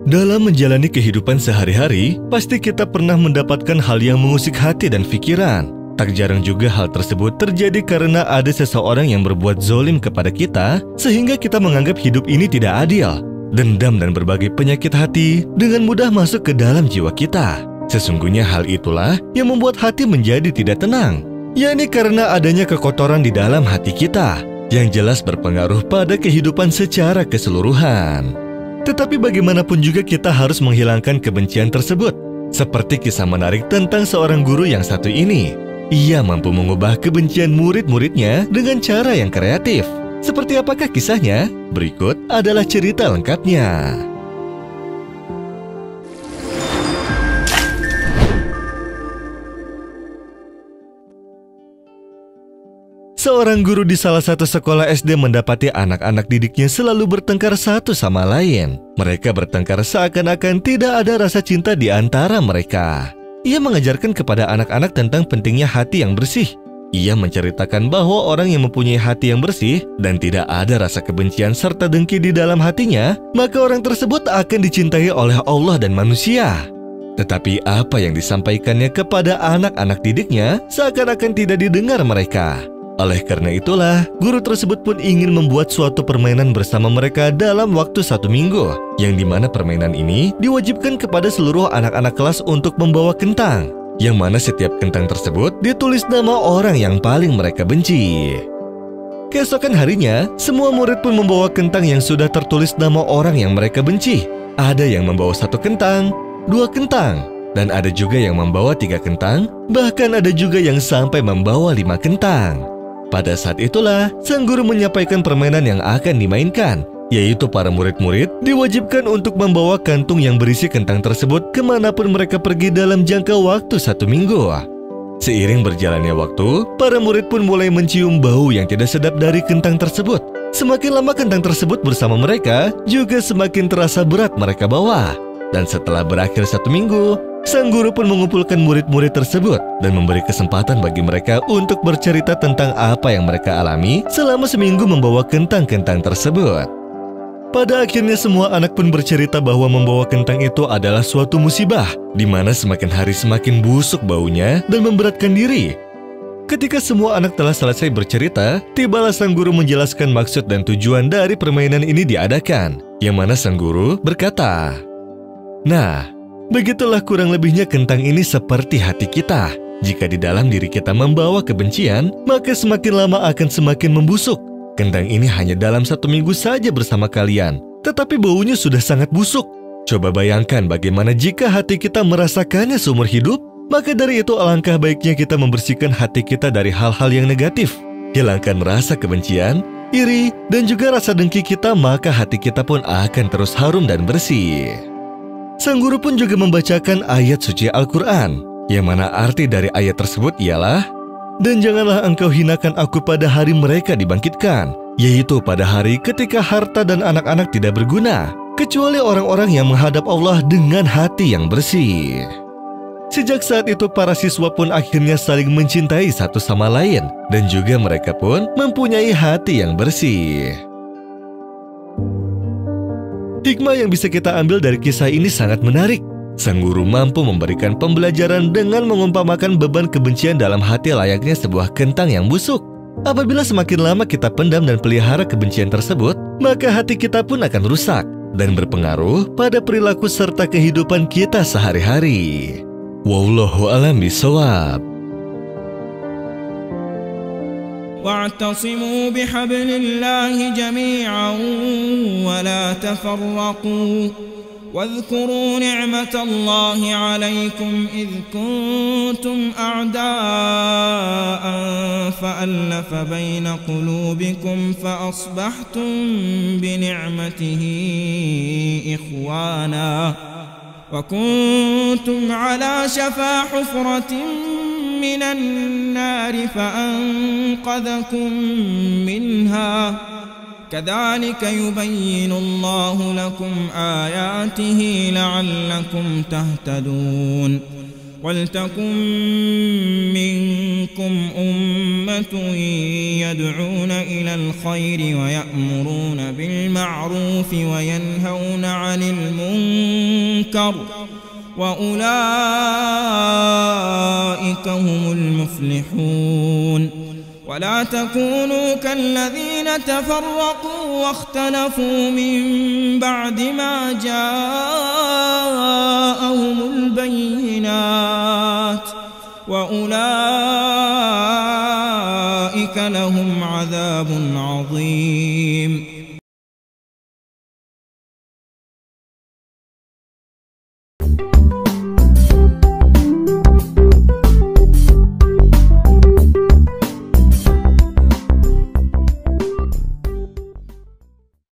Dalam menjalani kehidupan sehari-hari, pasti kita pernah mendapatkan hal yang mengusik hati dan pikiran. Tak jarang juga hal tersebut terjadi karena ada seseorang yang berbuat zolim kepada kita, sehingga kita menganggap hidup ini tidak adil. Dendam dan berbagai penyakit hati dengan mudah masuk ke dalam jiwa kita. Sesungguhnya hal itulah yang membuat hati menjadi tidak tenang, yakni karena adanya kekotoran di dalam hati kita, yang jelas berpengaruh pada kehidupan secara keseluruhan. Tetapi bagaimanapun juga kita harus menghilangkan kebencian tersebut. Seperti kisah menarik tentang seorang guru yang satu ini. Ia mampu mengubah kebencian murid-muridnya dengan cara yang kreatif. Seperti apakah kisahnya? Berikut adalah cerita lengkapnya. Seorang guru di salah satu sekolah SD mendapati anak-anak didiknya selalu bertengkar satu sama lain. Mereka bertengkar seakan-akan tidak ada rasa cinta di antara mereka. Ia mengajarkan kepada anak-anak tentang pentingnya hati yang bersih. Ia menceritakan bahwa orang yang mempunyai hati yang bersih dan tidak ada rasa kebencian serta dengki di dalam hatinya, maka orang tersebut akan dicintai oleh Allah dan manusia. Tetapi apa yang disampaikannya kepada anak-anak didiknya seakan-akan tidak didengar mereka. Oleh karena itulah, guru tersebut pun ingin membuat suatu permainan bersama mereka dalam waktu 1 minggu, yang dimana permainan ini diwajibkan kepada seluruh anak-anak kelas untuk membawa kentang, yang mana setiap kentang tersebut ditulis nama orang yang paling mereka benci. Keesokan harinya, semua murid pun membawa kentang yang sudah tertulis nama orang yang mereka benci. Ada yang membawa 1 kentang, 2 kentang, dan ada juga yang membawa 3 kentang, bahkan ada juga yang sampai membawa 5 kentang. Pada saat itulah, sang guru menyampaikan permainan yang akan dimainkan, yaitu para murid-murid diwajibkan untuk membawa kantung yang berisi kentang tersebut kemanapun mereka pergi dalam jangka waktu 1 minggu. Seiring berjalannya waktu, para murid pun mulai mencium bau yang tidak sedap dari kentang tersebut. Semakin lama kentang tersebut bersama mereka, juga semakin terasa berat mereka bawa. Dan setelah berakhir 1 minggu, sang guru pun mengumpulkan murid-murid tersebut dan memberi kesempatan bagi mereka untuk bercerita tentang apa yang mereka alami selama seminggu membawa kentang-kentang tersebut. Pada akhirnya semua anak pun bercerita bahwa membawa kentang itu adalah suatu musibah, di mana semakin hari semakin busuk baunya dan memberatkan diri. Ketika semua anak telah selesai bercerita, tibalah sang guru menjelaskan maksud dan tujuan dari permainan ini diadakan, yang mana sang guru berkata, "Nah, begitulah kurang lebihnya kentang ini seperti hati kita. Jika di dalam diri kita membawa kebencian, maka semakin lama akan semakin membusuk. Kentang ini hanya dalam 1 minggu saja bersama kalian, tetapi baunya sudah sangat busuk. Coba bayangkan bagaimana jika hati kita merasakannya seumur hidup, maka dari itu alangkah baiknya kita membersihkan hati kita dari hal-hal yang negatif. Hilangkan rasa kebencian, iri, dan juga rasa dengki kita, maka hati kita pun akan terus harum dan bersih." Sang guru pun juga membacakan ayat suci Al-Quran, yang mana arti dari ayat tersebut ialah, "Dan janganlah engkau hinakan aku pada hari mereka dibangkitkan, yaitu pada hari ketika harta dan anak-anak tidak berguna, kecuali orang-orang yang menghadap Allah dengan hati yang bersih." Sejak saat itu para siswa pun akhirnya saling mencintai satu sama lain, dan juga mereka pun mempunyai hati yang bersih. Hikmah yang bisa kita ambil dari kisah ini sangat menarik. Sang guru mampu memberikan pembelajaran dengan mengumpamakan beban kebencian dalam hati layaknya sebuah kentang yang busuk. Apabila semakin lama kita pendam dan pelihara kebencian tersebut, maka hati kita pun akan rusak dan berpengaruh pada perilaku serta kehidupan kita sehari-hari. Wallahu a'lam bishawab. واعتصموا بحبل الله جميعا ولا تفرقوا واذكروا نعمة الله عليكم إذ كنتم أعداء فألف بين قلوبكم فأصبحتم بنعمته إخوانا وكنتم على شفا حفرة من النار فأنقذكم منها كذلك يبين الله لكم آياته لعلكم تهتدون ولتكن منكم أمة يدعون إلى الخير ويأمرون بالمعروف وينهون عن المنكر وأولئك هم المفلحون ولا تكونوا كالذين تفرقوا واختلفوا من بعد ما جاءهم البينات وأولئك لهم عذاب عظيم